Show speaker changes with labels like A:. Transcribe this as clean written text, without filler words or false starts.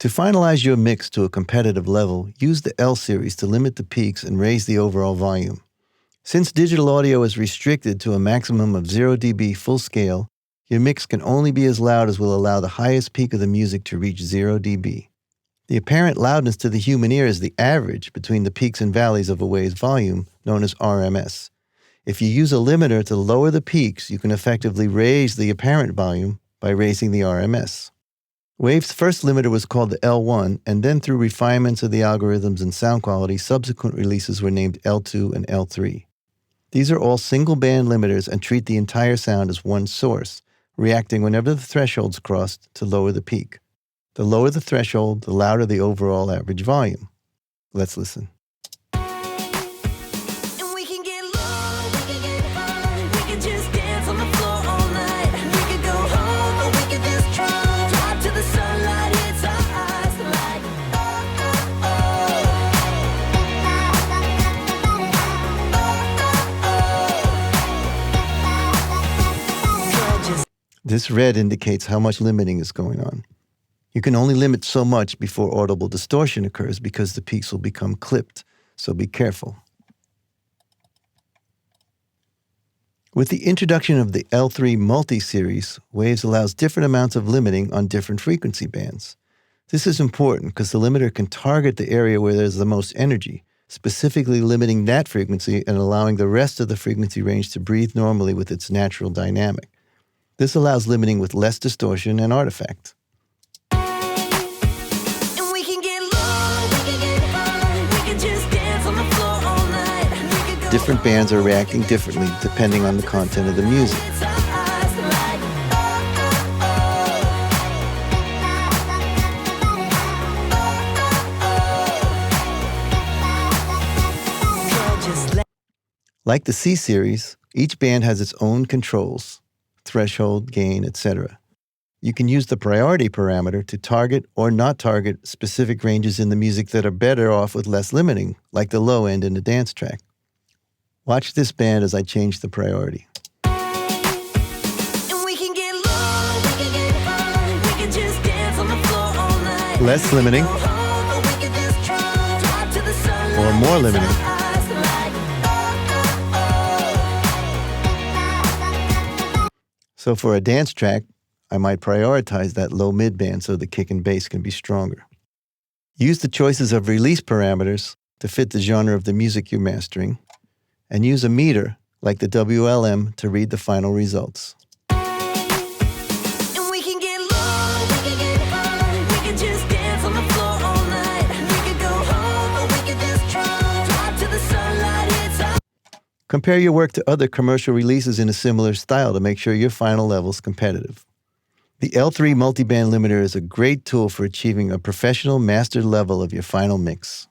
A: To finalize your mix to a competitive level, use the L series to limit the peaks and raise the overall volume. Since digital audio is restricted to a maximum of 0 dB full scale, your mix can only be as loud as will allow the highest peak of the music to reach 0 dB. The apparent loudness to the human ear is the average between the peaks and valleys of a wave's volume, known as RMS. If you use a limiter to lower the peaks, you can effectively raise the apparent volume by raising the RMS. Wave's first limiter was called the L1, and then through refinements of the algorithms and sound quality, subsequent releases were named L2 and L3. These are all single-band limiters and treat the entire sound as one source, reacting whenever the threshold's crossed to lower the peak. The lower the threshold, the louder the overall average volume. Let's listen. This red indicates how much limiting is going on. You can only limit so much before audible distortion occurs because the peaks will become clipped, so be careful. With the introduction of the L3 multi-series, Waves allows different amounts of limiting on different frequency bands. This is important because the limiter can target the area where there's the most energy, specifically limiting that frequency and allowing the rest of the frequency range to breathe normally with its natural dynamic. This allows limiting with less distortion and artifact. Different bands are reacting differently depending on the content of the music. Like the C series, each band has its own controls. Threshold, gain, etc. You can use the priority parameter to target or not target specific ranges in the music that are better off with less limiting, like the low end in the dance track. Watch this band as I change the priority. Less limiting or more limiting. So for a dance track, I might prioritize that low mid-band so the kick and bass can be stronger. Use the choices of release parameters to fit the genre of the music you're mastering, and use a meter, like the WLM, to read the final results. Compare your work to other commercial releases in a similar style to make sure your final level's competitive. The L3 multiband limiter is a great tool for achieving a professional mastered level of your final mix.